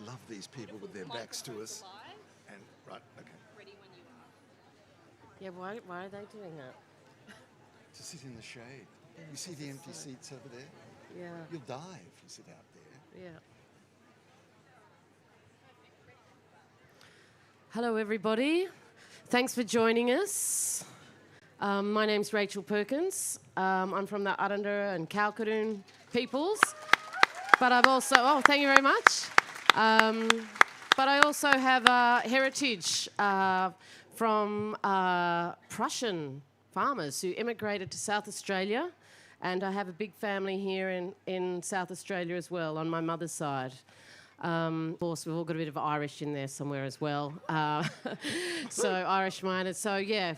love these people with their backs to us. And right, okay. Ready when you are. Yeah, why are they doing that? To sit in the shade. You see the empty seats over there? Yeah. You'll die if you sit out there. Yeah. Hello, everybody. Thanks for joining us. My name's Rachel Perkins. I'm from the Arundara and Kalkadoon peoples. But I've also, thank you very much. But I also have a heritage from Prussian farmers who immigrated to South Australia. And I have a big family here in South Australia as well on my mother's side. Of course, we've all got a bit of Irish in there somewhere as well. So Irish minded. So yeah,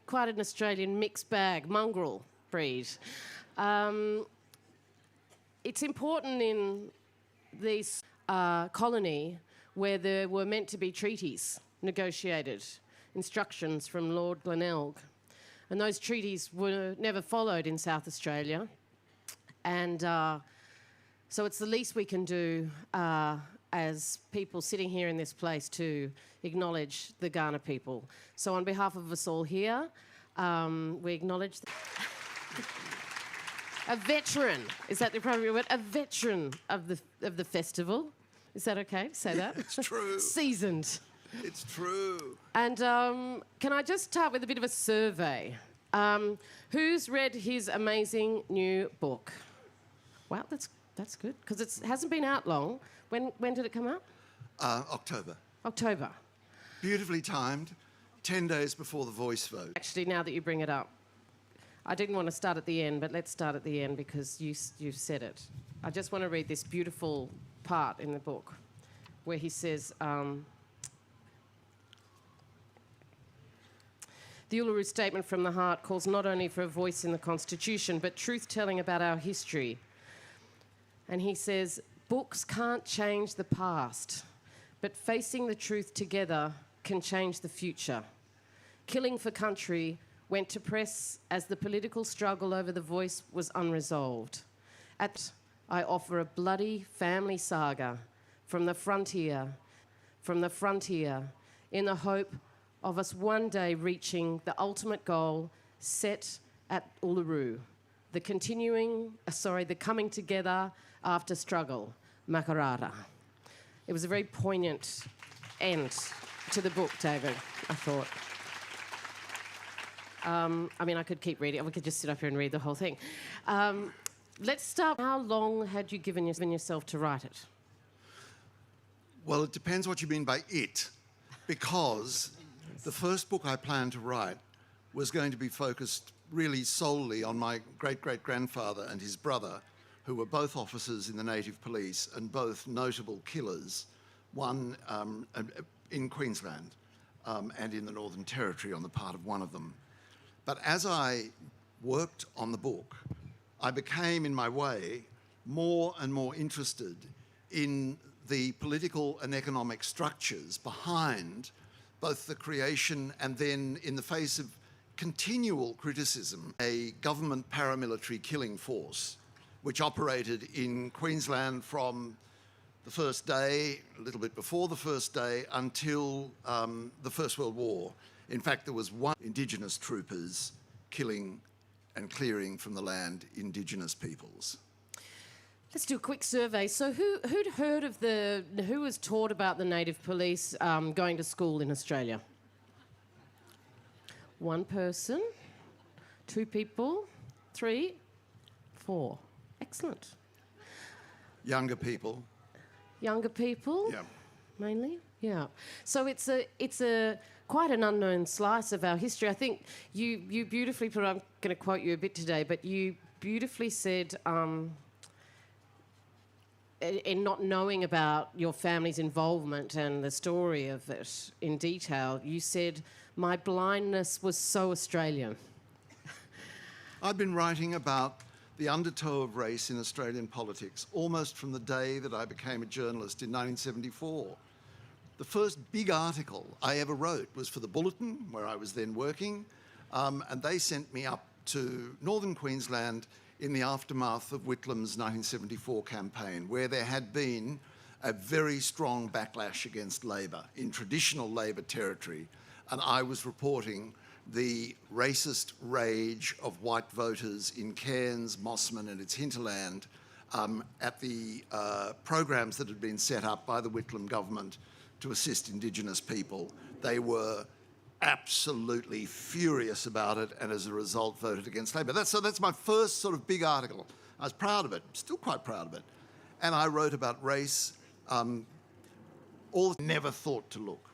quite an Australian mixed bag, mongrel breed. It's important in this colony where there were meant to be treaties negotiated, instructions from Lord Glenelg. And those treaties were never followed in South Australia. And so it's the least we can do as people sitting here in this place to acknowledge the Kaurna people. So on behalf of us all here, we acknowledge a veteran, is that the appropriate word? A veteran of the festival. Is that okay to say that? It's true. Seasoned. It's true. And can I just start with a bit of a survey? Who's read his amazing new book? Wow, that's good, because it hasn't been out long. When did it come out? October. October. Beautifully timed, 10 days before the Voice vote. Actually, now that you bring it up, I didn't want to start at the end, but let's start at the end because you've said it. I just want to read this beautiful part in the book where he says, the Uluru Statement from the Heart calls not only for a voice in the Constitution, but truth-telling about our history. And he says, books can't change the past, but facing the truth together can change the future. Killing for country went to press as the political struggle over the voice was unresolved. I offer a bloody family saga from the frontier, in the hope of us one day reaching the ultimate goal set at Uluru, the coming together after struggle, Makarrata. It was a very poignant end to the book, David, I thought. I mean, I could keep reading. We could just sit up here and read the whole thing. Let's start. How long had you given yourself to write it? Well, it depends what you mean by it, because the first book I planned to write was going to be focused really solely on my great-great-grandfather and his brother, who were both officers in the Native Police and both notable killers, one in Queensland and in the Northern Territory on the part of one of them. But as I worked on the book, I became, in my way, more and more interested in the political and economic structures behind both the creation and then, in the face of continual criticism, a government paramilitary killing force which operated in Queensland from the first day, a little bit before the first day, until the First World War. In fact, there was one Indigenous troopers killing and clearing from the land Indigenous peoples. Let's do a quick survey. So who'd heard of who was taught about the Native Police going to school in Australia? One person, two people, three, four. Excellent. Younger people. Younger people? Yeah. Mainly? Yeah. So it's a quite an unknown slice of our history. I think you beautifully put, I'm going to quote you a bit today, but you beautifully said, in not knowing about your family's involvement and the story of it in detail, you said, my blindness was so Australian. I've been writing about the undertow of race in Australian politics almost from the day that I became a journalist in 1974. The first big article I ever wrote was for the Bulletin, where I was then working, and they sent me up to northern Queensland in the aftermath of Whitlam's 1974 campaign, where there had been a very strong backlash against Labor in traditional Labor territory, and I was reporting the racist rage of white voters in Cairns, Mosman and its hinterland at the programs that had been set up by the Whitlam government to assist Indigenous people. They were absolutely furious about it and as a result voted against Labor. That's my first sort of big article. I was proud of it, still quite proud of it. And I wrote about race, all never thought to look.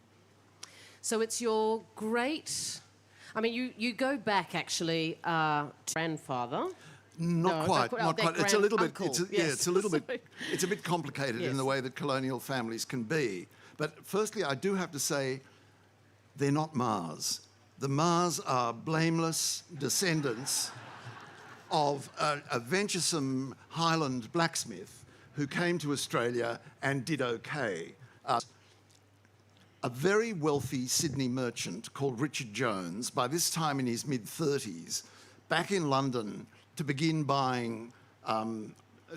So it's your great... I mean, you go back, actually, to grandfather. Not quite. It's a little bit. It's a little bit. Sorry. It's a bit complicated in the way that colonial families can be. But firstly, I do have to say, they're not Marrs. The Marrs are blameless descendants of a venturesome Highland blacksmith who came to Australia and did okay. A very wealthy Sydney merchant called Richard Jones, by this time in his mid-30s, back in London to begin buying,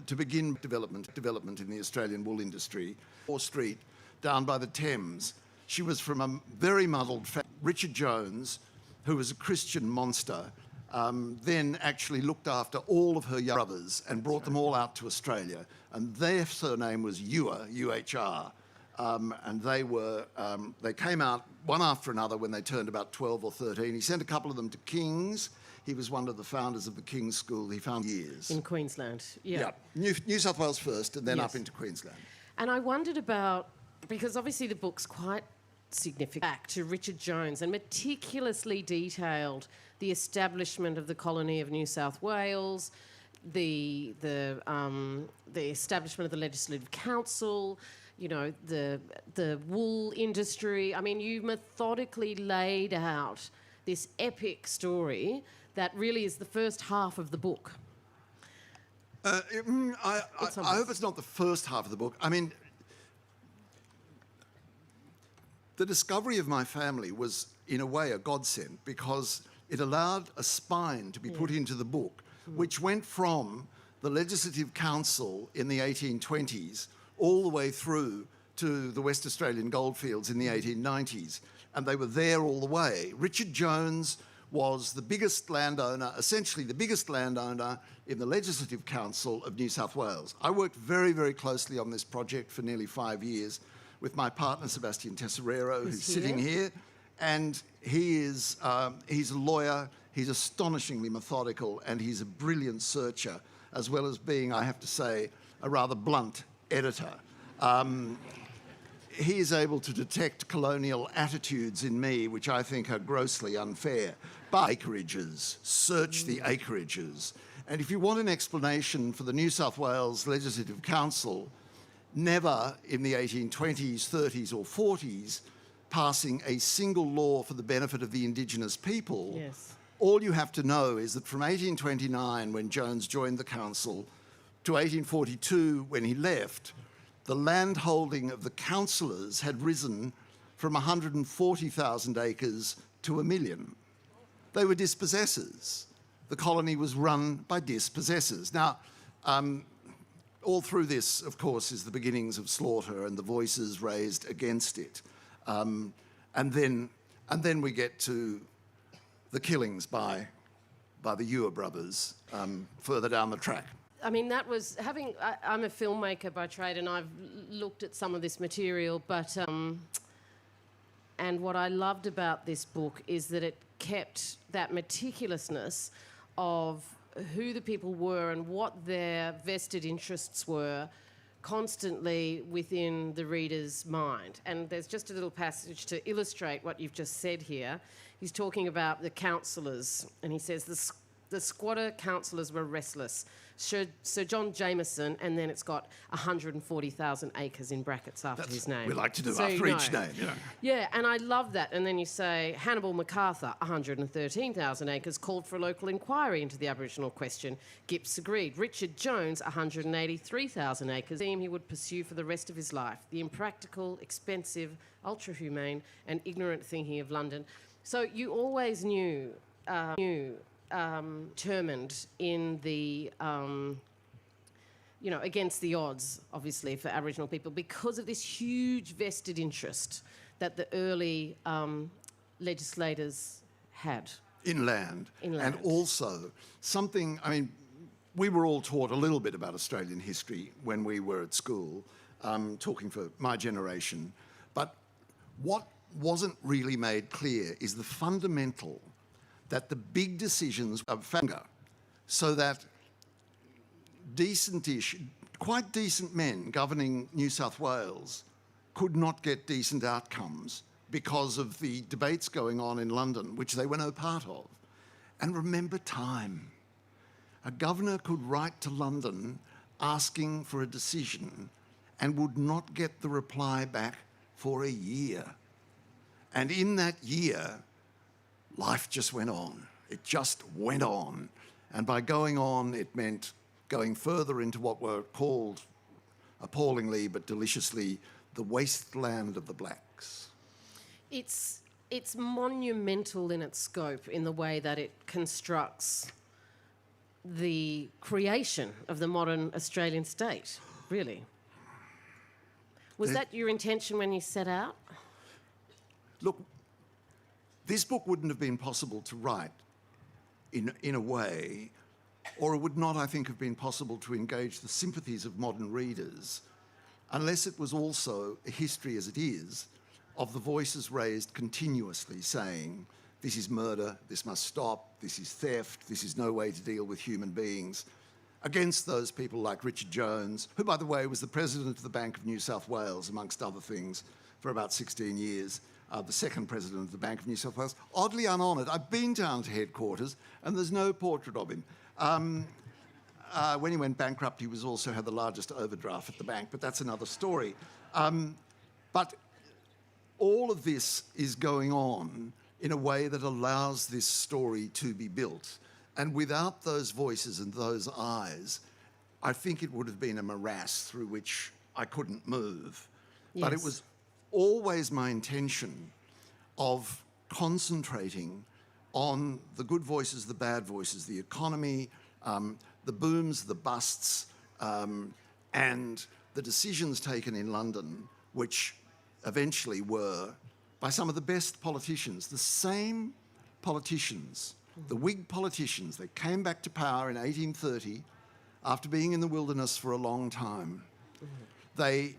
development in the Australian wool industry, Wall Street, down by the Thames. She was from a very muddled family. Richard Jones, who was a Christian monster, then actually looked after all of her young brothers and brought them all out to Australia. And their surname was Uhr, U-H-R. And they came out one after another when they turned about 12 or 13. He sent a couple of them to King's. He was one of the founders of the King's School. He found years. In Queensland, yeah. New South Wales first and then up into Queensland. And I wondered about, because obviously the book's quite significant, back to Richard Jones and meticulously detailed the establishment of the colony of New South Wales, the establishment of the Legislative Council, you know, the wool industry. I mean, you methodically laid out this epic story that really is the first half of the book. I hope it's not the first half of the book. I mean, the discovery of my family was, in a way, a godsend because it allowed a spine to be put into the book, which went from the Legislative Council in the 1820s all the way through to the West Australian goldfields in the 1890s. And they were there all the way. Richard Jones was the biggest landowner, essentially the biggest landowner in the Legislative Council of New South Wales. I worked very, very closely on this project for nearly 5 years with my partner, Sebastian Tesoriero, who's sitting here. And he's a lawyer, he's astonishingly methodical, and he's a brilliant searcher, as well as being, I have to say, a rather blunt editor. He is able to detect colonial attitudes in me, which I think are grossly unfair. But acreages, search the acreages. And if you want an explanation for the New South Wales Legislative Council, never in the 1820s, 30s or 40s, passing a single law for the benefit of the Indigenous people, all you have to know is that from 1829, when Jones joined the council, to 1842, when he left, the land holding of the councillors had risen from 140,000 acres to 1 million. They were dispossessors. The colony was run by dispossessors. Now, all through this, of course, is the beginnings of slaughter and the voices raised against it. And then we get to the killings by the Uhr brothers further down the track. I mean, that was I'm a filmmaker by trade, and I've looked at some of this material, but and what I loved about this book is that it kept that meticulousness of who the people were and what their vested interests were constantly within the reader's mind. And there's just a little passage to illustrate what you've just said here. He's talking about the councillors, and he says the squatter councillors were restless. Sir John Jameson, and then it's got 140,000 acres in brackets after his name. We like to do after each name, you know. Yeah, and I love that. And then you say Hannibal MacArthur, 113,000 acres, called for a local inquiry into the Aboriginal question. Gipps agreed. Richard Jones, 183,000 acres, theme he would pursue for the rest of his life. The impractical, expensive, ultra-humane and ignorant thinking of London. So you always knew determined in the against the odds, obviously, for Aboriginal people because of this huge vested interest that the early legislators had. Inland. Inland. And also something, I mean, we were all taught a little bit about Australian history when we were at school, talking for my generation. But what wasn't really made clear is the fundamental that the big decisions are finger, so that decentish, quite decent men governing New South Wales could not get decent outcomes because of the debates going on in London, which they were no part of. And remember time. A governor could write to London asking for a decision and would not get the reply back for a year. And in that year, life just went on. It just went on. And by going on, it meant going further into what were called, appallingly but deliciously, the wasteland of the blacks. It's monumental in its scope in the way that it constructs the creation of the modern Australian state, really. Was that your intention when you set out? Look, this book wouldn't have been possible to write in a way, or it would not, I think, have been possible to engage the sympathies of modern readers unless it was also a history, as it is, of the voices raised continuously saying, this is murder, this must stop, this is theft, this is no way to deal with human beings, against those people like Richard Jones, who, by the way, was the president of the Bank of New South Wales, amongst other things, for about 16 years, the second president of the Bank of New South Wales, oddly unhonoured. I've been down to headquarters, and there's no portrait of him. When he went bankrupt, he also had the largest overdraft at the bank, but that's another story. But all of this is going on in a way that allows this story to be built. And without those voices and those eyes, I think it would have been a morass through which I couldn't move. Yes. But it was always my intention of concentrating on the good voices, the bad voices, the economy, the booms, the busts, and the decisions taken in London, which eventually were by some of the best politicians, the same politicians, the Whig politicians that came back to power in 1830 after being in the wilderness for a long time. They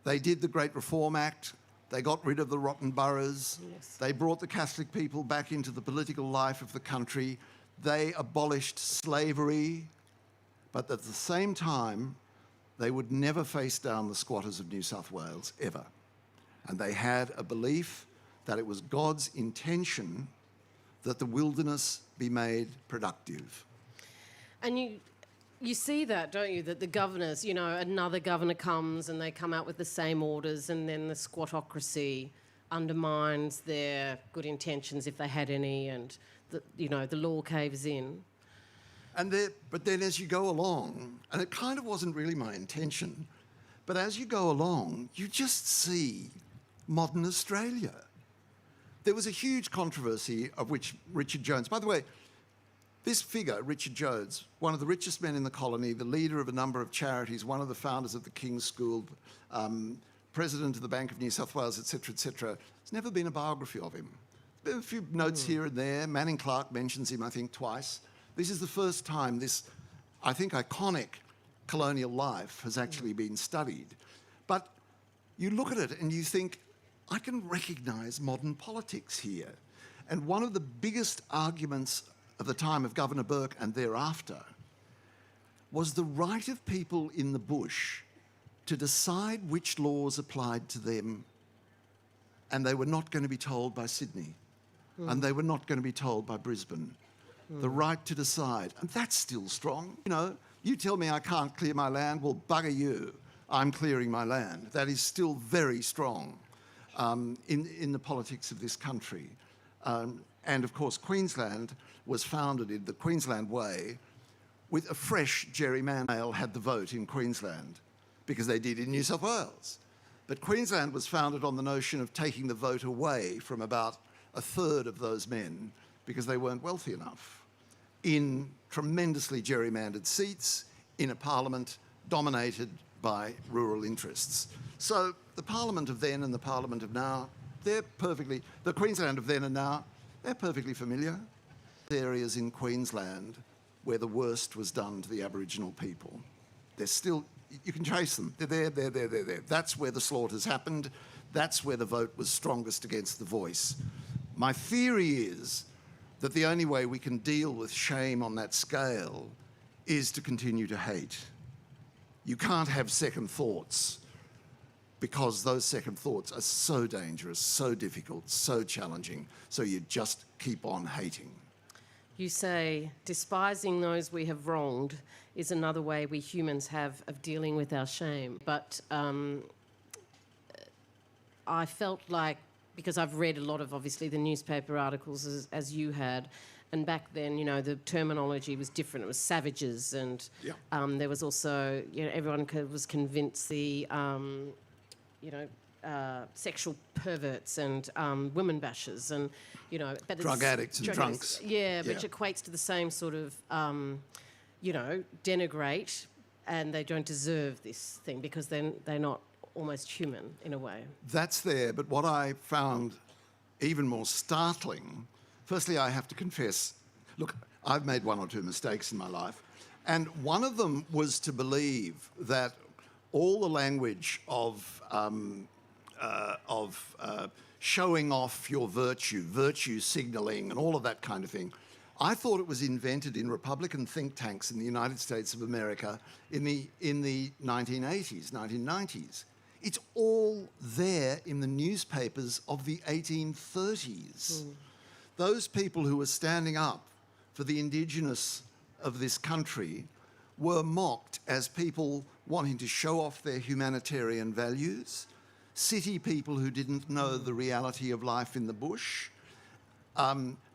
did the Great Reform Act. They got rid of the rotten boroughs. Yes. They brought the Catholic people back into the political life of the country. They abolished slavery, but at the same time, they would never face down the squatters of New South Wales, ever. And they had a belief that it was God's intention that the wilderness be made productive. And you see that, don't you, that the governors, another governor comes and they come out with the same orders, and then the squattocracy undermines their good intentions, if they had any, and the law caves in. But then as you go along, and it kind of wasn't really my intention, but as you go along, you just see modern Australia. There was a huge controversy of which Richard Jones, by the way, this figure, Richard Jones, one of the richest men in the colony, the leader of a number of charities, one of the founders of the King's School, president of the Bank of New South Wales, etc., etc. There's never been a biography of him. There's been a few notes here and there. Manning Clark mentions him, I think, twice. This is the first time this, I think, iconic colonial life has actually been studied. But you look at it and you think, I can recognise modern politics here. And one of the biggest arguments of the time of Governor Burke and thereafter was the right of people in the bush to decide which laws applied to them, and they were not going to be told by Sydney, and they were not going to be told by Brisbane. The right to decide, and that's still strong. You tell me I can't clear my land, well, bugger you, I'm clearing my land. That is still very strong in the politics of this country. And of course, Queensland was founded in the Queensland way with a fresh gerrymander had the vote in Queensland, because they did in New South Wales. But Queensland was founded on the notion of taking the vote away from about a third of those men because they weren't wealthy enough, in tremendously gerrymandered seats, in a parliament dominated by rural interests. So the parliament of then and the parliament of now, the Queensland of then and now, they're perfectly familiar. Areas in Queensland where the worst was done to the Aboriginal people. They're still, you can trace them. They're there. That's where the slaughters happened. That's where the vote was strongest against the voice. My theory is that the only way we can deal with shame on that scale is to continue to hate. You can't have second thoughts because those second thoughts are so dangerous, so difficult, so challenging. So you just keep on hating. You say despising those we have wronged is another way we humans have of dealing with our shame. But I felt like, because I've read a lot of, obviously, the newspaper articles as you had, and back then, the terminology was different. It was savages, and there was also, everyone was convinced the, sexual perverts and women bashers and, but drug addicts and drunks. Yeah, which equates to the same sort of, denigrate, and they don't deserve this thing because then they're not almost human in a way. That's there, but what I found even more startling, firstly, I have to confess, look, I've made one or two mistakes in my life, and one of them was to believe that all the language of showing off your virtue signalling and all of that kind of thing, I thought it was invented in Republican think tanks in the United States of America in the 1980s, 1990s. It's all there in the newspapers of the 1830s. Those people who were standing up for the Indigenous of this country were mocked as people wanting to show off their humanitarian values, city people who didn't know the reality of life in the bush,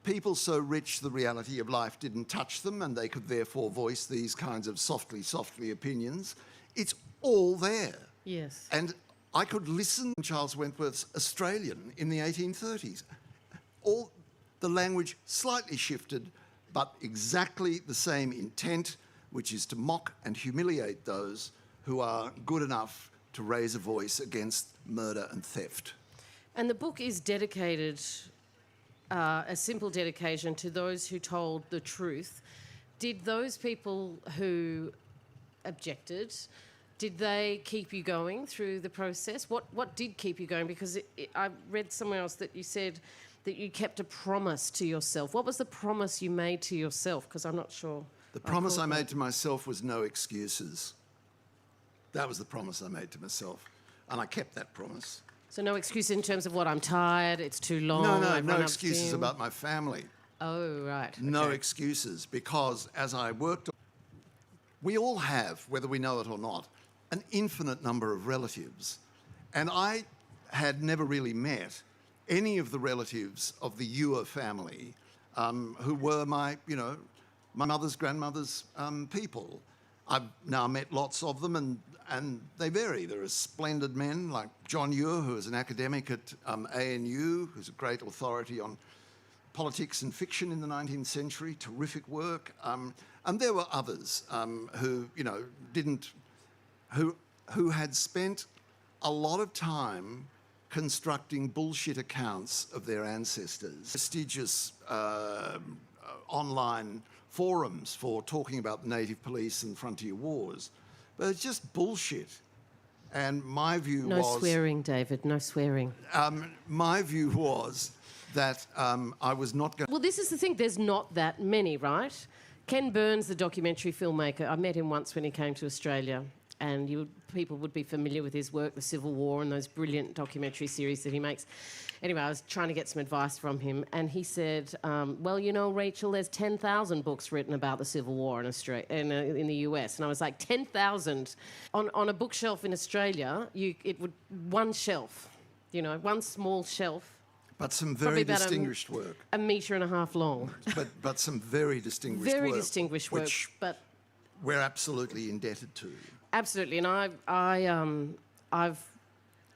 people so rich the reality of life didn't touch them and they could therefore voice these kinds of softly opinions. It's all there. Yes. And I could listen to Charles Wentworth's Australian in the 1830s. All the language slightly shifted, but exactly the same intent, which is to mock and humiliate those who are good enough to raise a voice against murder and theft. And the book is dedicated, a simple dedication to those who told the truth. Did those people who objected, did they keep you going through the process? What did keep you going? Because I read somewhere else that you said that you kept a promise to yourself. What was the promise you made to yourself? Because I'm not sure. The promise I made to myself was no excuses. That was the promise I made to myself. And I kept that promise. So no excuse in terms of what, I'm tired, it's too long. No excuses about my family. Oh, right. No okay. excuses, because as I worked, we all have, whether we know it or not, an infinite number of relatives. And I had never really met any of the relatives of the Ewer family who were my mother's grandmother's people. I've now met lots of them, and they vary. There are splendid men like John Ewer, who is an academic at ANU, who's a great authority on politics and fiction in the 19th century, terrific work. And there were others who had spent a lot of time constructing bullshit accounts of their ancestors. Prestigious online forums for talking about the native police and frontier wars. But it's just bullshit. And my view was... No swearing, David, no swearing. My view was that I was not going... Well, this is the thing, there's not that many, right? Ken Burns, the documentary filmmaker, I met him once when he came to Australia, and people would be familiar with his work, The Civil War, and those brilliant documentary series that he makes. Anyway, I was trying to get some advice from him, and he said, well, Rachel, there's 10,000 books written about the Civil War in Australia, in the US. And I was like, 10,000? On a bookshelf in Australia, one shelf, one small shelf. But some very distinguished work. 1.5 meters long. But some very distinguished work. Very distinguished work. Which but we're absolutely indebted to. Absolutely, and I've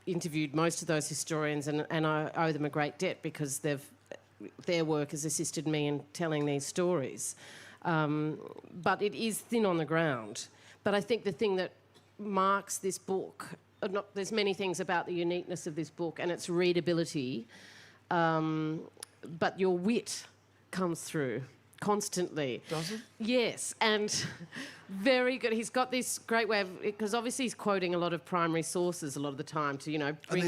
interviewed most of those historians, and I owe them a great debt because their work has assisted me in telling these stories. But it is thin on the ground. But I think the thing that marks this book, there's many things about the uniqueness of this book and its readability, but your wit comes through constantly. Does it? Yes, and very good. He's got this great way of, because obviously he's quoting a lot of primary sources a lot of the time to, bring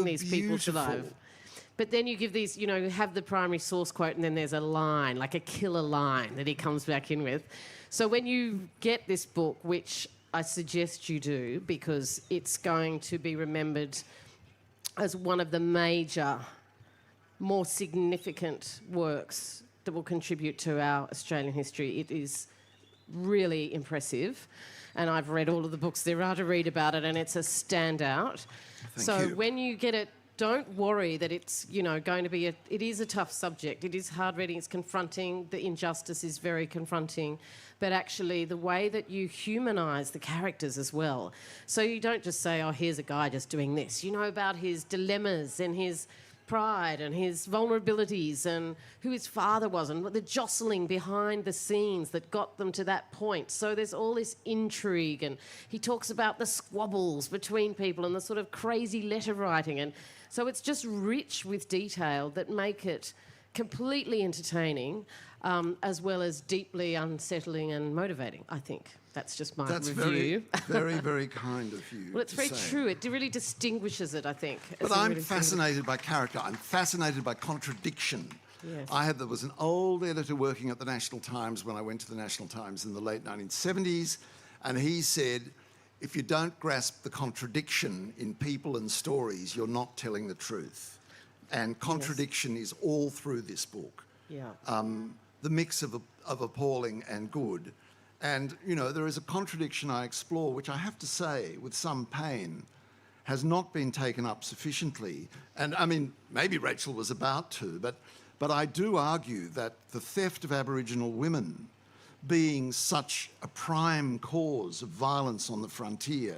these people to life. But then you give these, have the primary source quote, and then there's a line, like a killer line that he comes back in with. So when you get this book, which I suggest you do, because it's going to be remembered as one of the major, more significant works that will contribute to our Australian history. It is really impressive, and I've read all of the books there are to read about it, and it's a standout. Thank you. When you get it, don't worry that it's going to be it is a tough subject. It is hard reading. It's confronting. The injustice is very confronting, but actually the way that you humanise the characters as well. So you don't just say, oh, here's a guy just doing this. You know about his dilemmas and his pride and his vulnerabilities and who his father was and the jostling behind the scenes that got them to that point. So there's all this intrigue, and he talks about the squabbles between people and the sort of crazy letter writing, and so it's just rich with detail that make it completely entertaining, as well as deeply unsettling and motivating, I think. That's just my review. Very, very kind of you. Well, it's very true. It really distinguishes it, I think. But I'm fascinated by character. I'm fascinated by contradiction. Yes. There was an old editor working at the National Times when I went to the National Times in the late 1970s, and he said, if you don't grasp the contradiction in people and stories, you're not telling the truth. And contradiction is all through this book. Yeah. The mix of appalling and good. And, there is a contradiction I explore, which I have to say, with some pain, has not been taken up sufficiently. And, maybe Rachel was about to, but I do argue that the theft of Aboriginal women, being such a prime cause of violence on the frontier,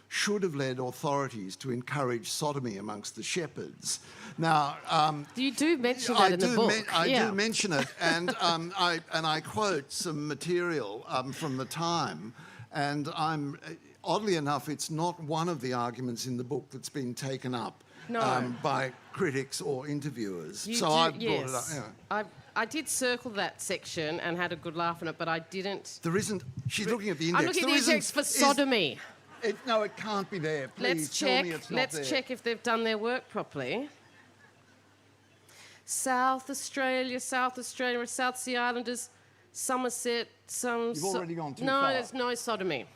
should have led authorities to encourage sodomy amongst the shepherds. Now, you do mention that in the book. I do mention it, and I quote some material from the time, and oddly enough, it's not one of the arguments in the book that's been taken up by critics or interviewers. I brought it up. Yeah. I did circle that section and had a good laugh on it, but I didn't. There isn't. She's looking at the index. I'm looking at the index for sodomy. No, it can't be there. Please tell me it's not there. Let's check if they've done their work properly. South Australia, South Sea Islanders, Somerset, You've already gone too far. No, there's no sodomy.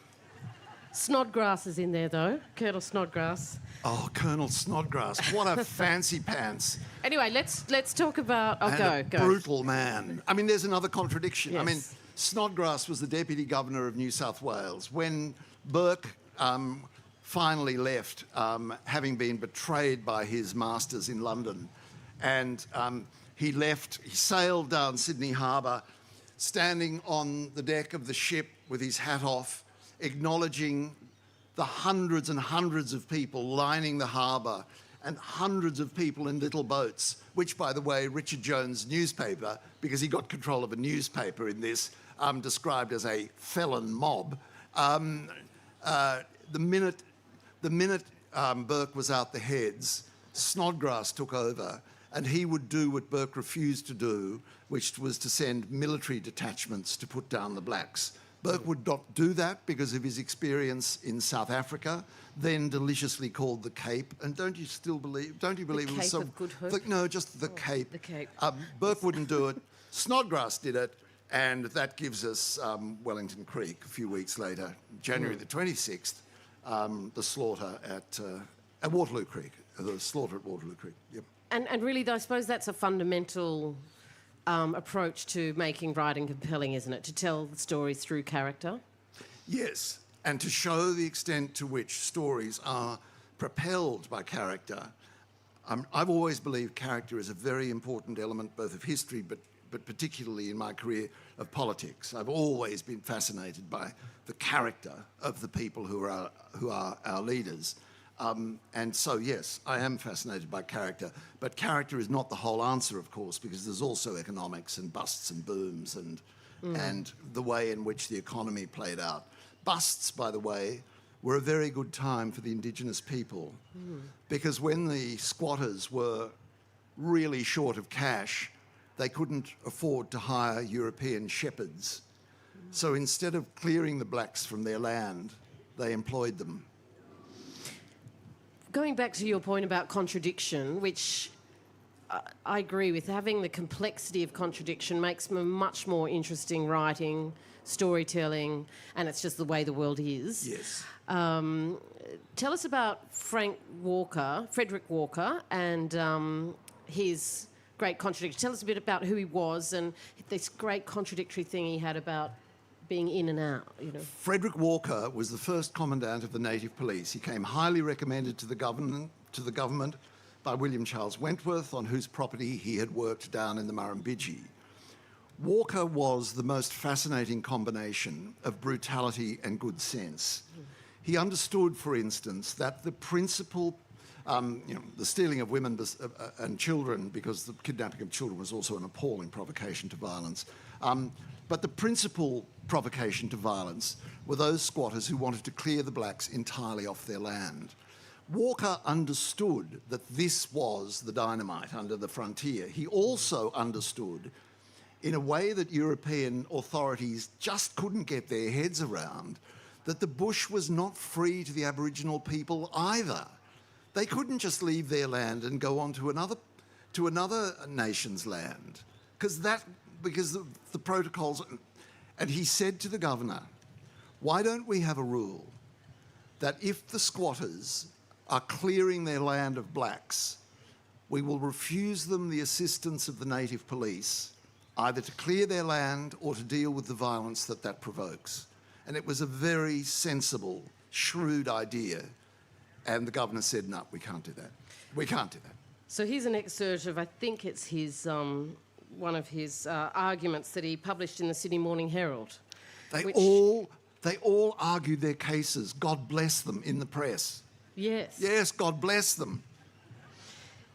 Snodgrass is in there, though. Colonel Snodgrass. Oh, Colonel Snodgrass. What a fancy pants. Anyway, let's talk about... Go. Brutal man. There's another contradiction. Yes. Snodgrass was the Deputy Governor of New South Wales. When Burke finally left, having been betrayed by his masters in London, and he sailed down Sydney Harbour, standing on the deck of the ship with his hat off, acknowledging the hundreds and hundreds of people lining the harbour and hundreds of people in little boats, which, by the way, Richard Jones' newspaper, because he got control of a newspaper in this, described as a felon mob. The minute Burke was out the heads, Snodgrass took over, and he would do what Burke refused to do, which was to send military detachments to put down the blacks. Burke would not do that because of his experience in South Africa, then deliciously called the Cape. And don't you believe it was so... Cape of Good Hope? No, just the Cape. The Cape. Burke wouldn't do it. Snodgrass did it, and that gives us Wellington Creek a few weeks later, January the 26th, the slaughter at Waterloo Creek, the slaughter at Waterloo Creek. Yep. And really, I suppose that's a fundamental approach to making writing compelling, isn't it? To tell the stories through character. Yes, and to show the extent to which stories are propelled by character. I've always believed character is a very important element both of history, but particularly in my career, of politics. I've always been fascinated by the character of the people who are our leaders. And so, yes, I am fascinated by character, but character is not the whole answer, of course, because there's also economics and busts and booms and the way in which the economy played out. Busts, by the way, were a very good time for the Indigenous people because when the squatters were really short of cash, they couldn't afford to hire European shepherds. So instead of clearing the blacks from their land, they employed them. Going back to your point about contradiction, which I agree with, having the complexity of contradiction makes much more interesting writing, storytelling, and it's just the way the world is. Yes. Tell us about Frederick Walker, and his great contradiction. Tell us a bit about who he was and this great contradictory thing he had about being in and out, you know. Frederick Walker was the first commandant of the native police. He came highly recommended to the government by William Charles Wentworth, on whose property he had worked down in the Murrumbidgee. Walker was the most fascinating combination of brutality and good sense. He understood, for instance, that the principal, the stealing of women and children, because the kidnapping of children was also an appalling provocation to violence, but the principal provocation to violence were those squatters who wanted to clear the blacks entirely off their land. Walker understood that this was the dynamite under the frontier. He also understood, in a way that European authorities just couldn't get their heads around, that the bush was not free to the Aboriginal people either. They couldn't just leave their land and go on to another nation's land, because the protocols. And he said to the governor, why don't we have a rule that if the squatters are clearing their land of blacks, we will refuse them the assistance of the native police, either to clear their land or to deal with the violence that provokes. And it was a very sensible, shrewd idea. And the governor said, no, we can't do that. We can't do that. So here's an excerpt of, I think it's his, one of his arguments that he published in the Sydney Morning Herald. They all argued their cases, God bless them, in the press. Yes. Yes, God bless them.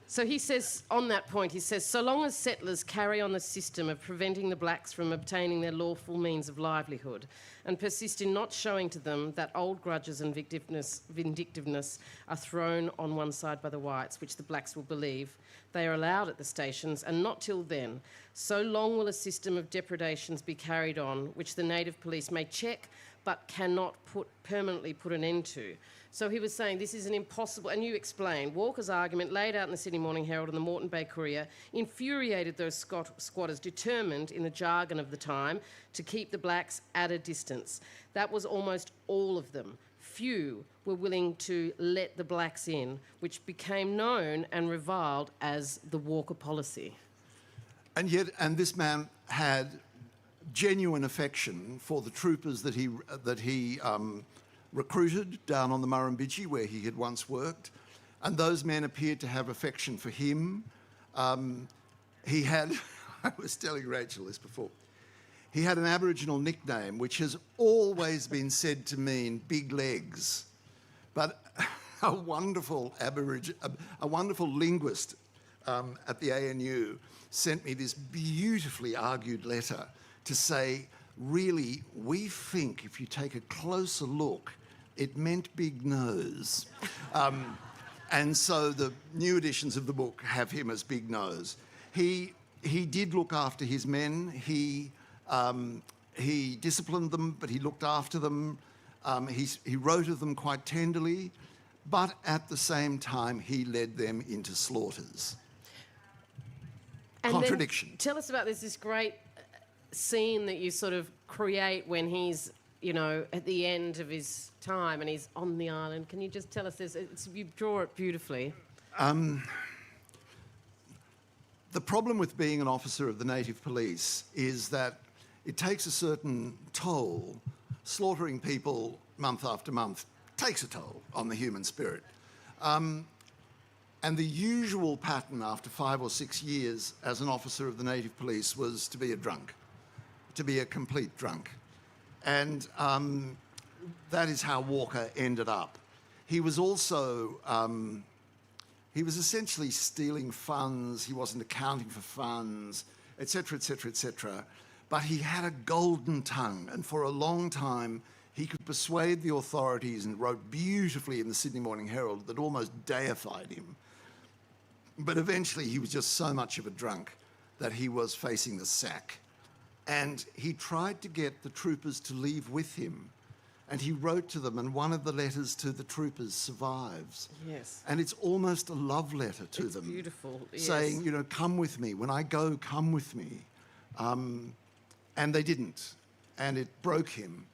So he says, on that point, he says, so long as settlers carry on the system of preventing the blacks from obtaining their lawful means of livelihood and persist in not showing to them that old grudges and vindictiveness are thrown on one side by the whites, which the blacks will believe, they are allowed at the stations, and not till then, so long will a system of depredations be carried on, which the native police may check but cannot permanently put an end to. So he was saying this is an impossible, and you explained, Walker's argument laid out in the Sydney Morning Herald and the Moreton Bay Courier infuriated those squatters determined, in the jargon of the time, to keep the blacks at a distance. That was almost all of them. Few were willing to let the blacks in, which became known and reviled as the Walker policy. And this man had genuine affection for the troopers that he recruited down on the Murrumbidgee, where he had once worked, and those men appeared to have affection for him. He had, I was telling Rachel this before, he had an Aboriginal nickname which has always been said to mean big legs, but a wonderful linguist at the ANU sent me this beautifully argued letter to say, really, we think if you take a closer look, it meant big nose. And so the new editions of the book have him as Big Nose. He did look after his men. He disciplined them, but he looked after them. He wrote of them quite tenderly, but at the same time, he led them into slaughters. And contradiction. Tell us about this great scene that you sort of create when he's, you know, at the end of his time and he's on the island. Can you just tell us this? You draw it beautifully. The problem with being an officer of the native police is that it takes a certain toll. Slaughtering people month after month takes a toll on the human spirit. And the usual pattern after 5 or 6 years as an officer of the native police was to be a drunk, to be a complete drunk. And that is how Walker ended up. He was also, he was essentially stealing funds, he wasn't accounting for funds, etc., etc., etc. But he had a golden tongue, and for a long time He could persuade the authorities and wrote beautifully in the Sydney Morning Herald that almost deified him. But eventually he was just so much of a drunk that he was facing the sack. And he tried to get the troopers to leave with him. And he wrote to them, and one of the letters to the troopers survives. Yes. And it's almost a love letter to them. Beautiful. Saying, you know, come with me. When I go, come with me. And they didn't. And it broke him.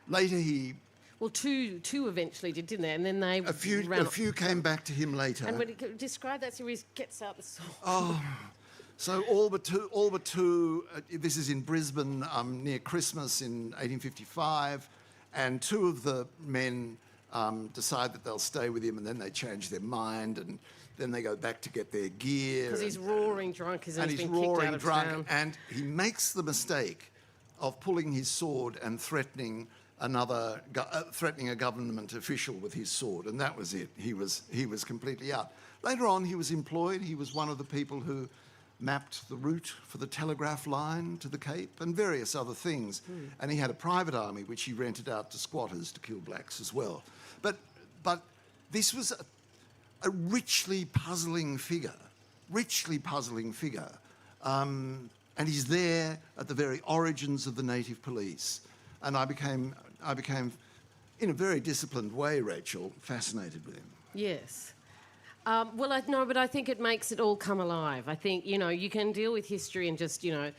Later he... Well, two eventually did, didn't they? And then they A few came back to him later. And when he describe that series, gets out the sword. Oh, so all but two. This is in Brisbane near Christmas in 1855, and two of the men decide that they'll stay with him, and then they change their mind, and then they go back to get their gear. Because he's roaring drunk, isn't he? And he's been kicked out roaring of drunk, town. and he makes the mistake of pulling his sword and threatening threatening a government official with his sword, and that was it. He was completely out. Later on, he was employed. He was one of the people who mapped the route for the telegraph line to the Cape and various other things. And he had a private army which he rented out to squatters to kill blacks as well. But this was a richly puzzling figure. And he's there at the very origins of the native police. And I became, in a very disciplined way, Rachel, fascinated with him. Yes. But I think it makes it all come alive. I think, you know, you can deal with history and just, you know,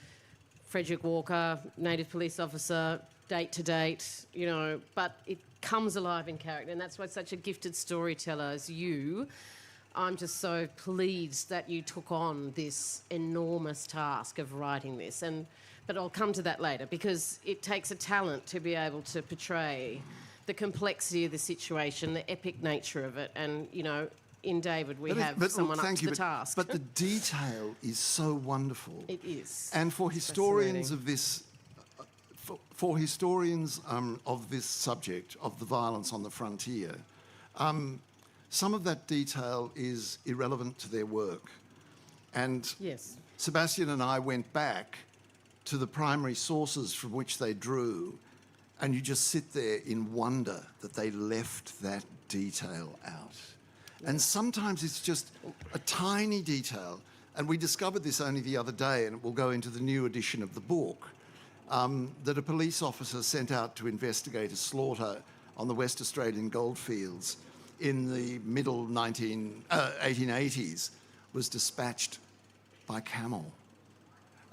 Frederick Walker, native police officer, date to date, you know, but it comes alive in character. And that's why such a gifted storyteller as you, I'm just so pleased that you took on this enormous task of writing this. But I'll come to that later, because it takes a talent to be able to portray the complexity of the situation, the epic nature of it. And, you know, in David, we have someone up to the task. But the detail is so wonderful. It is. And for historians of this, for historians of this subject, of the violence on the frontier, some of that detail is irrelevant to their work. And yes. Sebastian and I went back to the primary sources from which they drew, and you just sit there in wonder that they left that detail out. And sometimes it's just a tiny detail, and we discovered this only the other day, and it will go into the new edition of the book, that a police officer sent out to investigate a slaughter on the West Australian goldfields in the middle 1880s was dispatched by camel.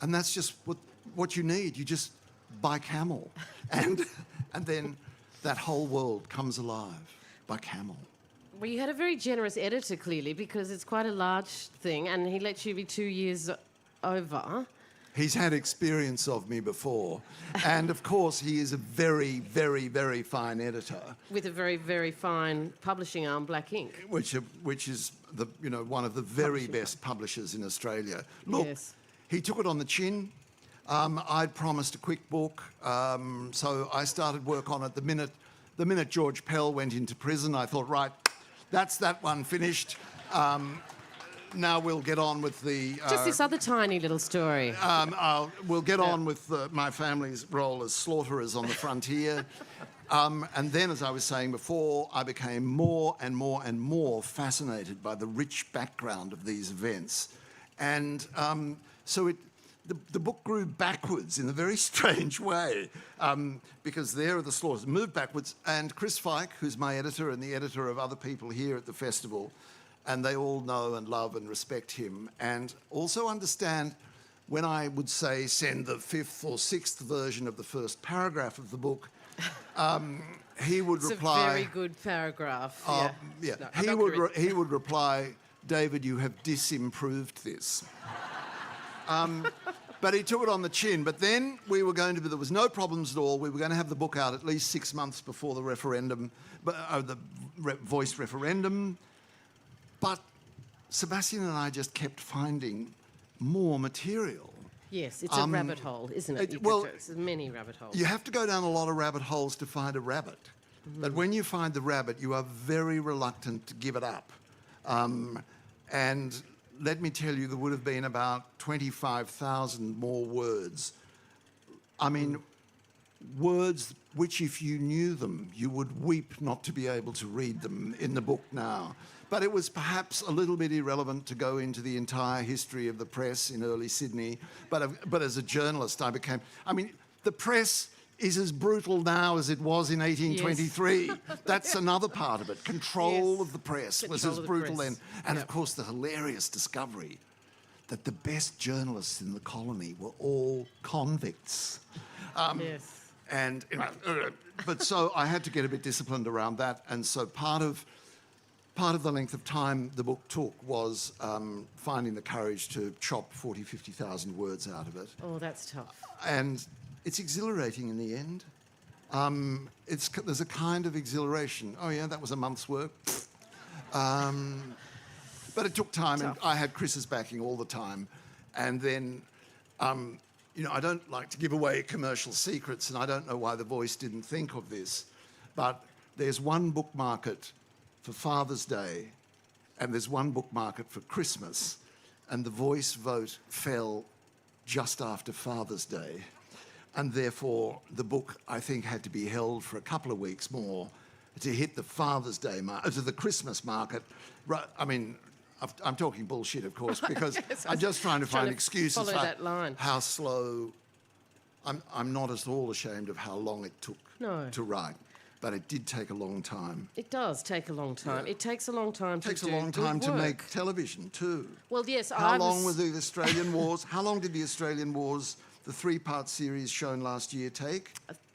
And that's just what you need. You just by camel. And then that whole world comes alive by camel. Well, you had a very generous editor, clearly, because it's quite a large thing, and he lets you be 2 years over. He's had experience of me before. And, of course, he is a very, very, very fine editor. With a very, very fine publishing arm, Black Ink. Which is one of the very best publishers in Australia. Look, yes. He took it on the chin. I'd promised a quick book, so I started work on it. The minute George Pell went into prison, I thought, right, that's that one finished. Now we'll get on with the... Just this other tiny little story. We'll get on with my family's role as slaughterers on the frontier. And then, as I was saying before, I became more and more and more fascinated by the rich background of these events. And so the book grew backwards in a very strange way, because there are the slaughters, moved backwards. And Chris Fike, who's my editor and the editor of other people here at the festival, and they all know and love and respect him, and also understand when I would say send the 5th or 6th version of the first paragraph of the book, he would reply... It's a very good paragraph. Yeah. No, he would reply, David, you have disimproved this. But he took it on the chin. But then there was no problems at all. We were going to have the book out at least 6 months before the referendum, voice referendum. But Sebastian and I just kept finding more material. Yes, it's a rabbit hole, isn't it? It's many rabbit holes. You have to go down a lot of rabbit holes to find a rabbit. Mm-hmm. But when you find the rabbit, you are very reluctant to give it up. And let me tell you, there would have been about 25,000 more words. I mean, words which, if you knew them, you would weep not to be able to read them in the book now. But it was perhaps a little bit irrelevant to go into the entire history of the press in early Sydney. But as a journalist, the press is as brutal now as it was in 1823. Yes. That's another part of it. Control Yes. of the press was Control as of the brutal press. then. And Yep. of course, the hilarious discovery that the best journalists in the colony were all convicts. Yes. And but so I had to get a bit disciplined around that, and so part of the length of time the book took was finding the courage to chop 40, 50,000 words out of it. Oh, that's tough. And it's exhilarating in the end. There's a kind of exhilaration. Oh yeah, that was a month's work. But it took time, and I had Chris's backing all the time. And then, I don't like to give away commercial secrets, and I don't know why The Voice didn't think of this, but there's one book market for Father's Day, and there's one book market for Christmas, and The Voice vote fell just after Father's Day. And therefore, the book, I think, had to be held for a couple of weeks more to hit the Father's Day to the Christmas market. I'm talking bullshit, of course, because Yes, I'm just trying to find to excuses follow for that line. how slow. I'm not at all ashamed of how long it took to write, but it did take a long time. It does take a long time. Yeah. It takes a long time It takes to a do long good time to work. make television too. Well, yes, How long was the Australian Wars? How long did the Australian Wars, the 3-part series shown last year, take?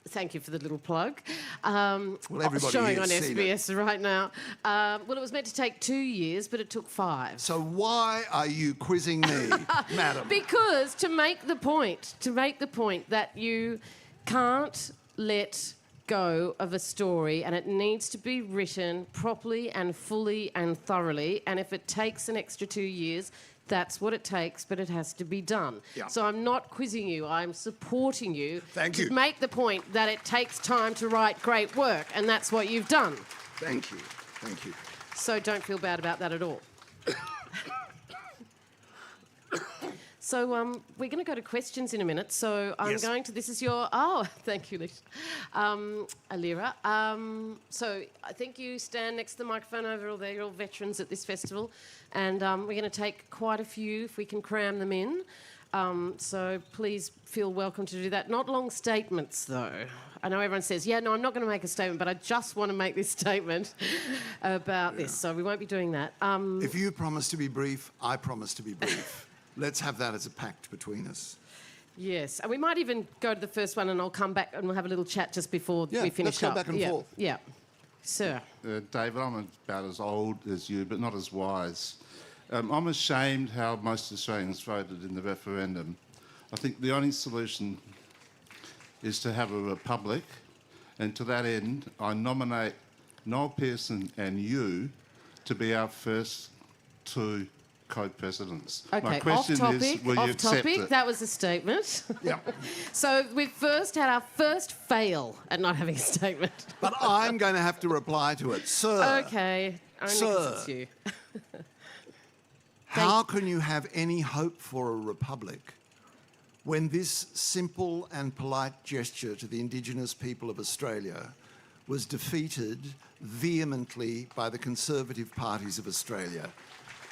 Thank you for the little plug. everybody showing here's on seen SBS right now. Well, it was meant to take 2 years, but it took 5. So why are you quizzing me, madam? Because to make the point that you can't let go of a story, and it needs to be written properly and fully and thoroughly, and if it takes an extra 2 years, that's what it takes, but it has to be done. Yeah. So I'm not quizzing you, I'm supporting you. Thank to you. make the point that it takes time to write great work, and that's what you've done. Thank you. Thank you. So don't feel bad about that at all. So we're going to go to questions in a minute. So I'm Yes. going to. This is your. Oh, thank you, Lish. Alira. So I think you stand next to the microphone over there. You're all veterans at this festival, and we're going to take quite a few if we can cram them in. So please feel welcome to do that. Not long statements, though. I know everyone says, yeah, no, I'm not going to make a statement, but I just want to make this statement about this. So we won't be doing that. If you promise to be brief, I promise to be brief. Let's have that as a pact between us. Yes, and we might even go to the first one, and I'll come back and we'll have a little chat just before Yeah, we finish let's go up. back and yeah. forth. Yeah, sir. David, I'm about as old as you, but not as wise. I'm ashamed how most Australians voted in the referendum. I think the only solution is to have a republic, and to that end, I nominate Noel Pearson and you to be our first 2 co-presidents. Okay, My question off topic. is, will you accept it? That was a statement. Yeah. So we've first had our first fail at not having a statement. But I'm going to have to reply to it. Sir, Okay, only Sir. because it's you. how can you have any hope for a republic when this simple and polite gesture to the Indigenous people of Australia was defeated vehemently by the Conservative parties of Australia?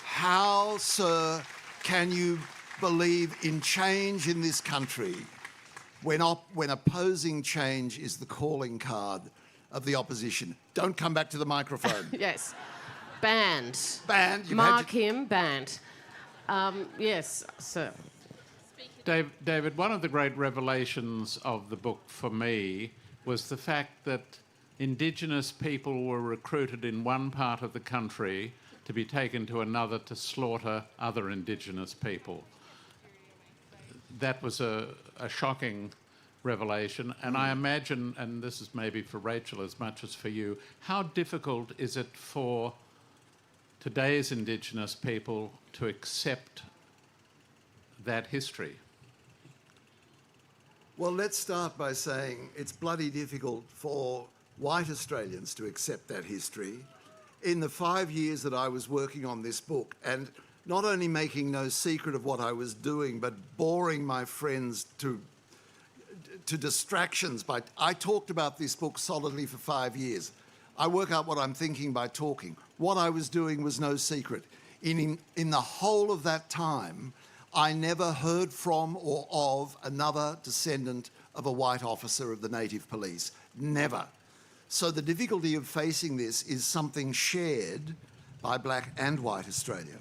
How, sir, can you believe in change in this country when opposing change is the calling card of the opposition? Don't come back to the microphone. Yes, banned. Banned. You've had Mark to- him, banned. Yes, sir. David, one of the great revelations of the book for me was the fact that Indigenous people were recruited in one part of the country to be taken to another to slaughter other Indigenous people. That was a shocking revelation, and I imagine, and this is maybe for Rachel as much as for you, how difficult is it for today's Indigenous people to accept that history? Well, let's start by saying it's bloody difficult for white Australians to accept that history. In the 5 years that I was working on this book, and not only making no secret of what I was doing, but boring my friends to to distractions. I talked about this book solidly for 5 years. I work out what I'm thinking by talking. What I was doing was no secret. In the whole of that time, I never heard from or of another descendant of a white officer of the native police. Never. So the difficulty of facing this is something shared by black and white Australia.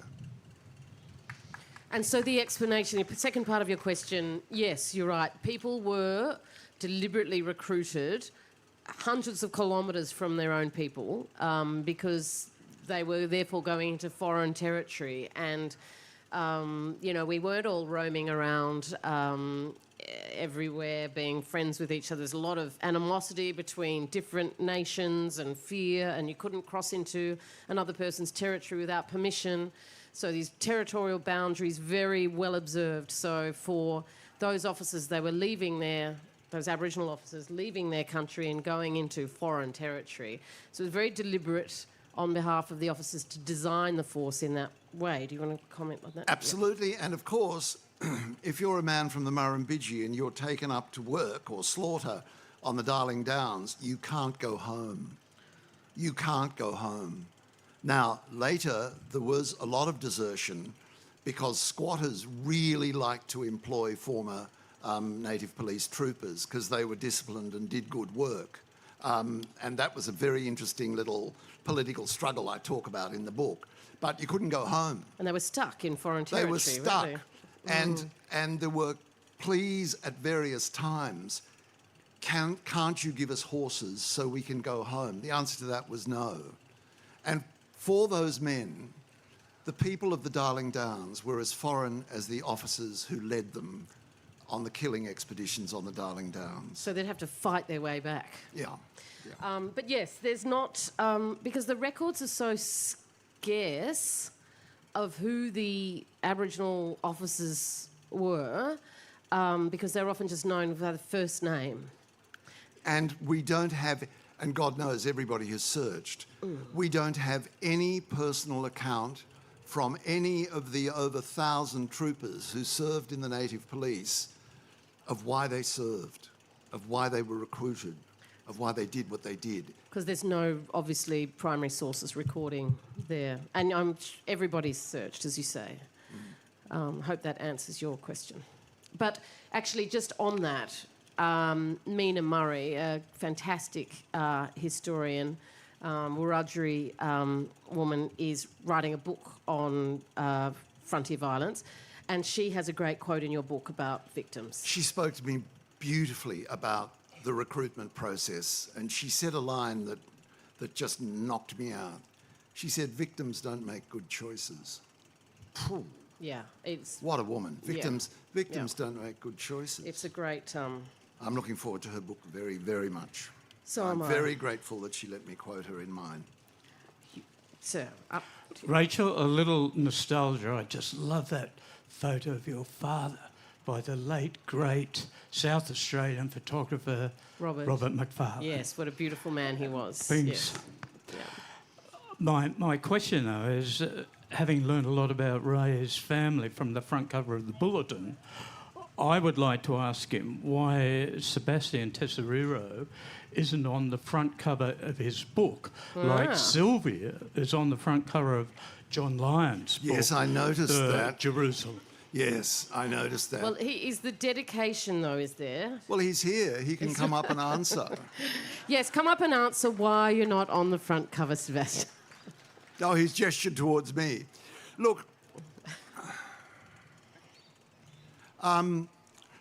And so the explanation, the second part of your question, yes, you're right. People were deliberately recruited hundreds of kilometres from their own people because they were therefore going into foreign territory. And, we weren't all roaming around everywhere being friends with each other. There's a lot of animosity between different nations and fear, and you couldn't cross into another person's territory without permission. So these territorial boundaries, very well observed. So for those officers, they were leaving those Aboriginal officers leaving their country and going into foreign territory. So it was very deliberate on behalf of the officers to design the force in that way. Do you want to comment on that? Absolutely. Yeah. And of course, if you're a man from the Murrumbidgee and you're taken up to work or slaughter on the Darling Downs, you can't go home. You can't go home. Now, later, there was a lot of desertion because squatters really liked to employ former native police troopers because they were disciplined and did good work. And that was a very interesting little political struggle I talk about in the book. But you couldn't go home. And they were stuck in foreign territory. They were stuck. Weren't they? And there were pleas at various times. Can't you give us horses so we can go home? The answer to that was no. And for those men, the people of the Darling Downs were as foreign as the officers who led them on the killing expeditions on the Darling Downs. So they'd have to fight their way back. Yeah. But yes, there's not... because the records are so scarce of who the Aboriginal officers were, because they're often just known by the first name. And we don't have... And God knows everybody has searched. We don't have any personal account from any of the over 1,000 troopers who served in the native police of why they served, of why they were recruited, of why they did what they did. Because there's no, obviously, primary sources recording there. And everybody's searched, as you say. Hope that answers your question. But actually, just on that, Mina Murray, a fantastic historian, Wiradjuri woman, is writing a book on frontier violence, and she has a great quote in your book about victims. She spoke to me beautifully about the recruitment process, and she said a line that just knocked me out. She said, "Victims don't make good choices." Phew. Yeah, it's... What a woman. Victims Yeah. don't make good choices. It's a great... I'm looking forward to her book very, very much. So I'm am I. very grateful that she let me quote her in mine. So, up to... Rachel, a little nostalgia. I just love that photo of your father by the late, great South Australian photographer Robert McFarlane. Yes, what a beautiful man he was. Thanks. Yes. Yeah. My question, though, is having learned a lot about Ray's family from the front cover of the Bulletin, I would like to ask him why Sebastian Tesoriero isn't on the front cover of his book, like Sylvia is on the front cover of John Lyon's book. Yes, I noticed that. Jerusalem. Yes, I noticed that. Well, is the dedication, though, is there? Well, he's here. He can come up and answer. Yes, come up and answer why you're not on the front cover, Sebastian. Oh, he's gestured towards me. Look,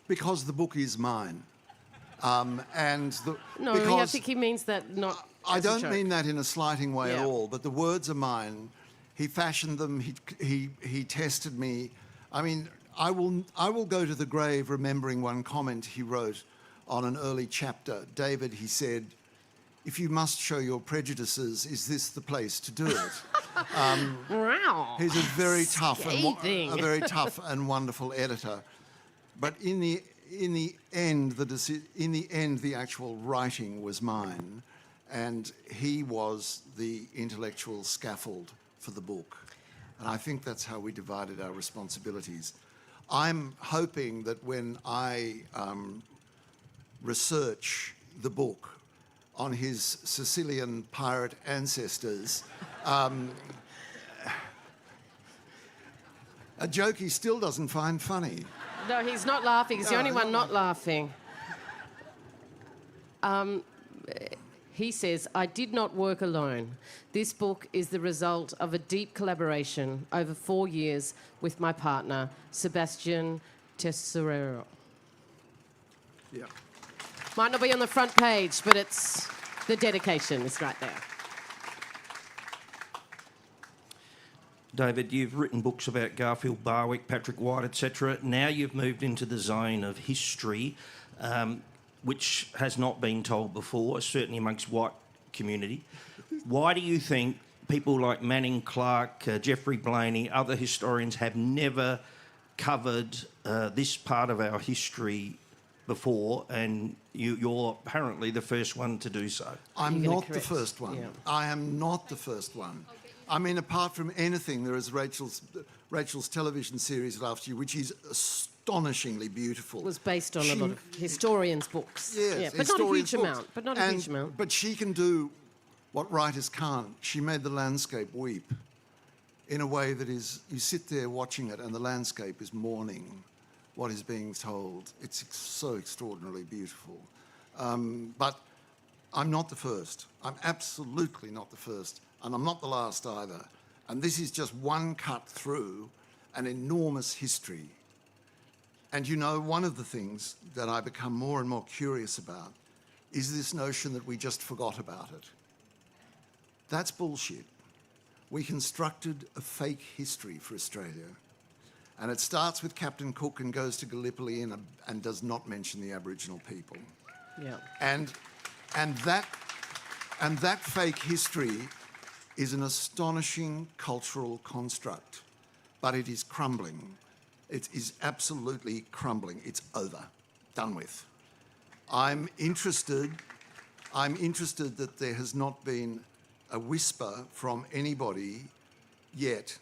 because the book is mine. And I think he means that not. I as a don't joke. mean that in a slighting way at Yeah. all, but the words are mine. He fashioned them. He tested me. I mean, I will go to the grave remembering one comment he wrote on an early chapter. David, he said, "If you must show your prejudices, is this the place to do it?" Wow. He's a very tough Scathing. and wonderful editor. But in the end, the actual writing was mine, and he was the intellectual scaffold for the book. And I think that's how we divided our responsibilities. I'm hoping that when I research the book on his Sicilian pirate ancestors, a joke he still doesn't find funny. No, he's not laughing. He's the No, only one not not laughing. He says, I did not work alone. This book is the result of a deep collaboration over 4 years with my partner, Sebastian Tesorero. Yeah. Might not be on the front page, but it's the dedication is right there. David, you've written books about Garfield Barwick, Patrick White, etc. Now you've moved into the zone of history, which has not been told before, certainly amongst white community. Why do you think people like Manning Clark, Geoffrey Blaney, other historians have never covered this part of our history before, and you're apparently the first one to do so? I'm You're gonna not the correct. first one. Yeah. I am not the first one. I mean, apart from anything, there is Rachel's television series last year, which is astonishingly beautiful. It was based on a lot of historians' books. Yes, yeah, but not a historians' huge books. amount. But not a huge amount. But she can do what writers can't. She made the landscape weep in a way that is, you sit there watching it and the landscape is mourning what is being told. It's so extraordinarily beautiful. But I'm not the first. I'm absolutely not the first. And I'm not the last either. And this is just one cut through an enormous history. And you know, one of the things that I become more and more curious about is this notion that we just forgot about it. That's bullshit. We constructed a fake history for Australia. And it starts with Captain Cook and goes to Gallipoli and does not mention the Aboriginal people. Yeah. And that fake history is an astonishing cultural construct, but it is crumbling. It is absolutely crumbling. It's over, done with. I'm interested that there has not been a whisper from anybody yet.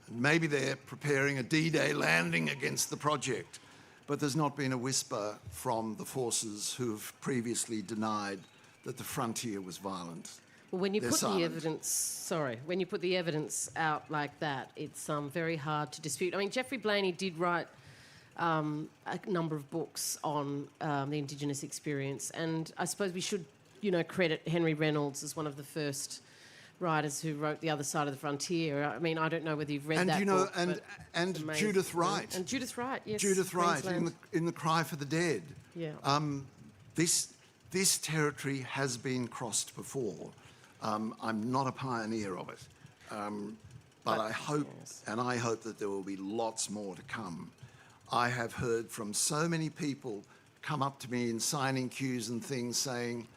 Maybe they're preparing a D-Day landing against the project, but there's not been a whisper from the forces who've previously denied that the frontier was violent. Well, when you They're put silent. when you put the evidence out like that, it's very hard to dispute. I mean, Geoffrey Blaney did write a number of books on the Indigenous experience, and I suppose we should, credit Henry Reynolds as one of the first writers who wrote The Other Side of the Frontier. I mean, I don't know whether you've read that book. And it's amazing. Judith Wright. And Judith Wright, yes. Judith Wright Queensland. in the Cry for the Dead. Yeah. This territory has been crossed before. I'm not a pioneer of it, but I hope, and I hope that there will be lots more to come. I have heard from so many people come up to me in signing queues and things saying,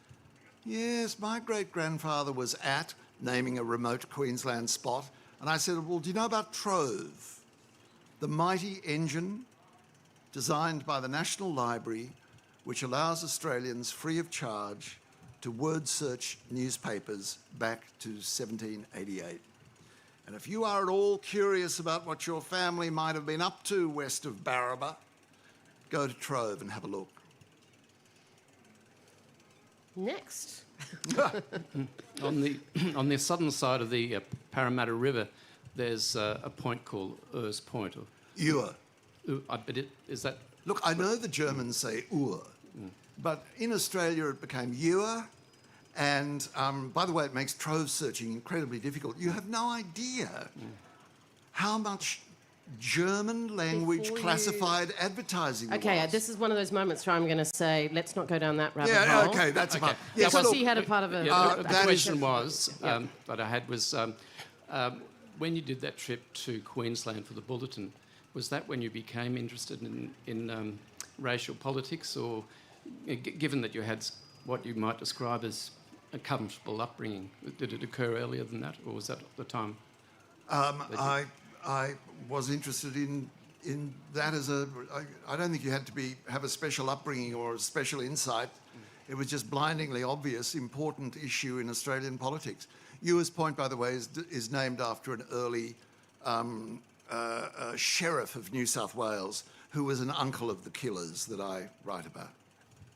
yes, my great-grandfather was at, naming a remote Queensland spot, and I said, well, do you know about Trove, the mighty engine designed by the National Library, which allows Australians free of charge to word search newspapers back to 1788. And if you are at all curious about what your family might have been up to west of Barraba, go to Trove and have a look. Next. On the southern side of the Parramatta River, there's a point called Urs Point. Ur. Is that... Look, I know the Germans say Ur, but in Australia it became Ur, and by the way, it makes Trove searching incredibly difficult. You have no idea how much German language Before you- classified advertising there Okay, was. this is one of those moments where I'm going to say, let's not go down that rabbit Yeah, hole. okay, that's about... Okay. Yes, Because look, he had a part of a... The that question is- was, that I had was, when you did that trip to Queensland for the Bulletin, was that when you became interested in racial politics, or given that you had what you might describe as a comfortable upbringing, did it occur earlier than that, or was that at the time? I was interested in that as I don't think you had to have a special upbringing or a special insight. It was just blindingly obvious, important issue in Australian politics. Ewers Point, by the way, is named after an early sheriff of New South Wales who was an uncle of the killers that I write about.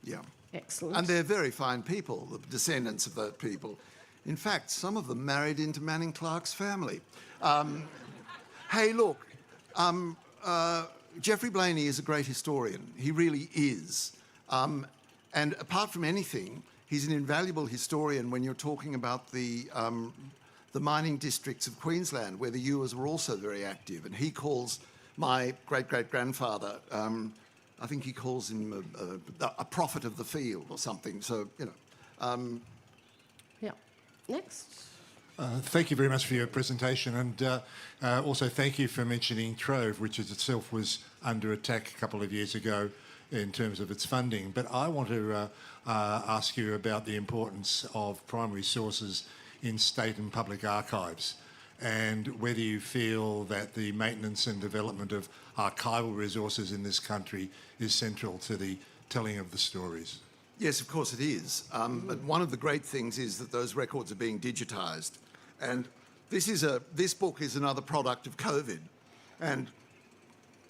Yeah. Excellent. And they're very fine people, the descendants of those people. In fact, some of them married into Manning Clark's family. Hey, look, Geoffrey Blaney is a great historian. He really is. And apart from anything, he's an invaluable historian when you're talking about the mining districts of Queensland, where the Ewers were also very active. And he calls my great-great-grandfather, I think he calls him a prophet of the field or something. So, you know. Yeah. Next. Thank you very much for your presentation, and also thank you for mentioning Trove, which itself was under attack a couple of years ago in terms of its funding. But I want to ask you about the importance of primary sources in state and public archives, and whether you feel that the maintenance and development of archival resources in this country is central to the telling of the stories. Yes, of course it is. But one of the great things is that those records are being digitised. And this book is another product of COVID. And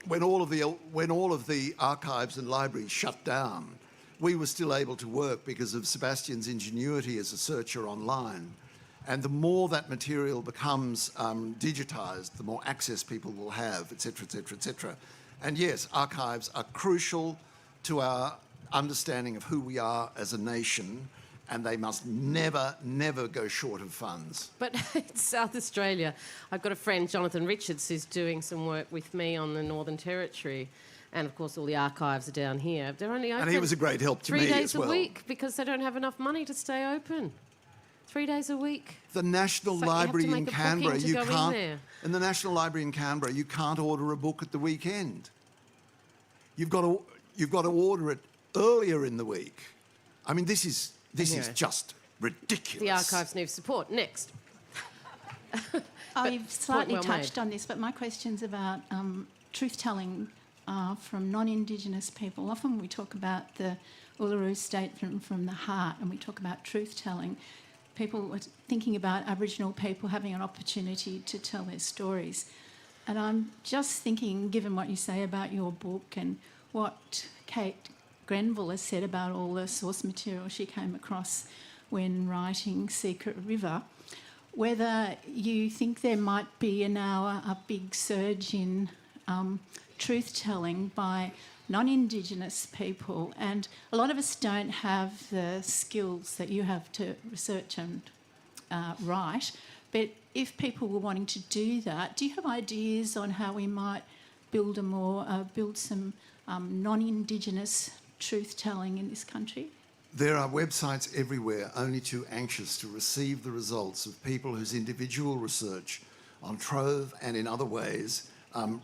when all of the archives and libraries shut down, we were still able to work because of Sebastian's ingenuity as a searcher online. And the more that material becomes digitised, the more access people will have, etc., etc., etc. And yes, archives are crucial to our understanding of who we are as a nation, and they must never, never go short of funds. But in South Australia, I've got a friend, Jonathan Richards, who's doing some work with me on the Northern Territory. And, of course, all the archives are down here. They're only open And he was a great help to me 3 days as well. a week because they don't have enough money to stay open. 3 days a week. The National So you have to Library in make a booking Canberra, to you go in can't. there. In the National Library in Canberra, you can't order a book at the weekend. You've got to order it earlier in the week. I mean, this is just ridiculous. The archives need support. Next. I've slightly well touched made. on this, but my question's about truth-telling from non-Indigenous people. Often we talk about the Uluru Statement from the Heart, and we talk about truth-telling. People were thinking about Aboriginal people having an opportunity to tell their stories. And I'm just thinking, given what you say about your book and what Kate Grenville has said about all the source material she came across when writing Secret River, whether you think there might be now a big surge in truth-telling by non-Indigenous people, and a lot of us don't have the skills that you have to research and write, but if people were wanting to do that, do you have ideas on how we might build some non-Indigenous truth-telling in this country? There are websites everywhere only too anxious to receive the results of people whose individual research on Trove and in other ways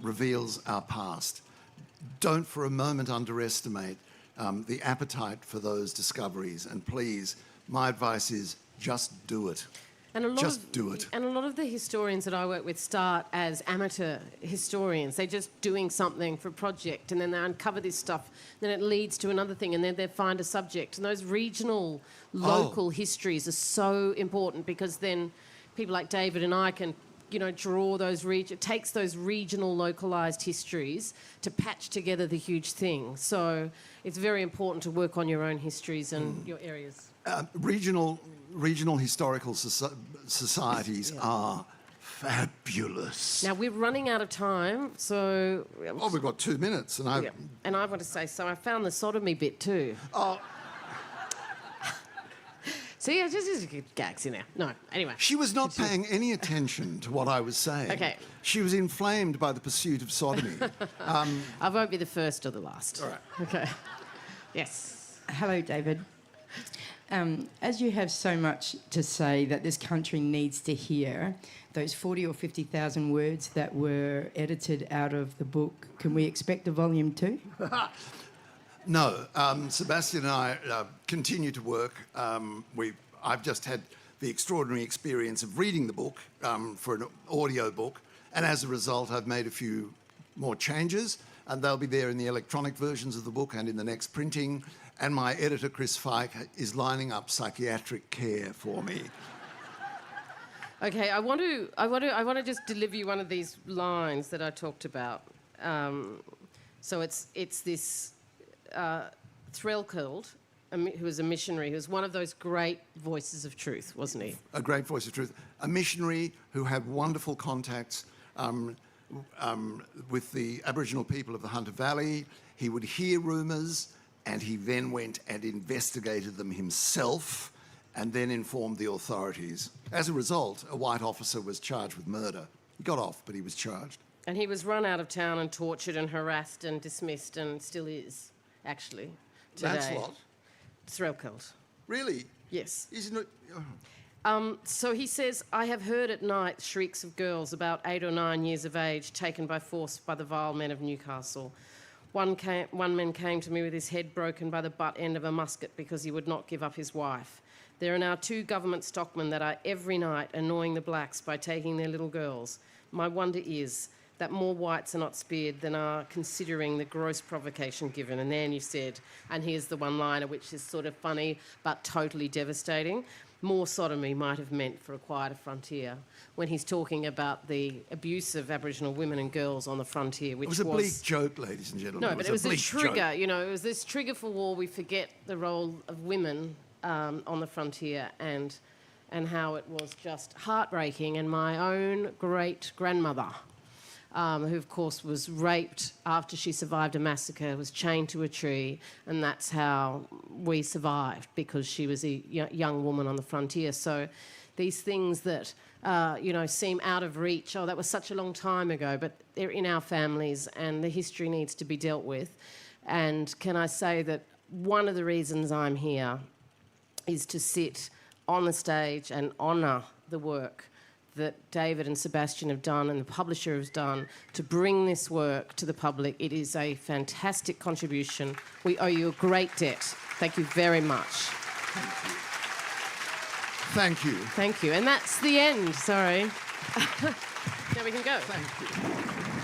reveals our past. Don't for a moment underestimate the appetite for those discoveries, and please, my advice is just do it. Just do it. And a lot of the historians that I work with start as amateur historians. They're just doing something for a project, and then they uncover this stuff. Then it leads to another thing, and then they find a subject. And those regional, local histories are so important, because then people like David and I can, draw those it takes those regional, localised histories to patch together the huge thing. So it's very important to work on your own histories and your areas. Regional historical societies are fabulous. Now, we're running out of time, so... Oh, we've got 2 minutes, and I... And I want to say, so I found the sodomy bit too. Oh, See, it's just gags in there. No, anyway. she was not paying any attention to what I was saying. Okay. She was inflamed by the pursuit of sodomy. I won't be the first or the last. All right. Okay. Yes. Hello, David. As you have so much to say that this country needs to hear, those 40 or 50,000 words that were edited out of the book, can we expect a volume 2? No, Sebastian and I continue to work. I've just had the extraordinary experience of reading the book for an audio book, and as a result, I've made a few more changes, and they'll be there in the electronic versions of the book and in the next printing. And my editor, Chris Fike, is lining up psychiatric care for me. Okay, I want to just deliver you one of these lines that I talked about. So it's this threlkeld who was a missionary, who was one of those great voices of truth, wasn't he? A great voice of truth. A missionary who had wonderful contacts with the Aboriginal people of the Hunter Valley. He would hear rumours and he then went and investigated them himself and then informed the authorities. As a result, a white officer was charged with murder. He got off, but he was charged. And he was run out of town and tortured and harassed and dismissed and still is, actually, today. Lancelot? Threlkeld. Really? Yes. Isn't it? So he says, I have heard at night shrieks of girls about 8 or 9 years of age taken by force by the vile men of Newcastle. One man came to me with his head broken by the butt end of a musket because he would not give up his wife. There are now 2 government stockmen that are every night annoying the blacks by taking their little girls. My wonder is that more whites are not spared than are considering the gross provocation given. And then you said, and here's the one-liner, which is sort of funny but totally devastating, more sodomy might have meant for a quieter frontier, when he's talking about the abuse of Aboriginal women and girls on the frontier, which was... It was a bleak joke, ladies and gentlemen. No, but it was a trigger, joke. you know, it was this trigger for war. We forget the role of women on the frontier and how it was just heartbreaking. And my own great-grandmother, who, of course, was raped after she survived a massacre, was chained to a tree, and that's how we survived, because she was a young woman on the frontier. So these things that, seem out of reach, oh, that was such a long time ago, but they're in our families, and the history needs to be dealt with. And can I say that one of the reasons I'm here is to sit on the stage and honour the work that David and Sebastian have done and the publisher has done to bring this work to the public. It is a fantastic contribution. We owe you a great debt. Thank you very much. Thank you. Thank you. And that's the end. Sorry. Now we can go. Thank you.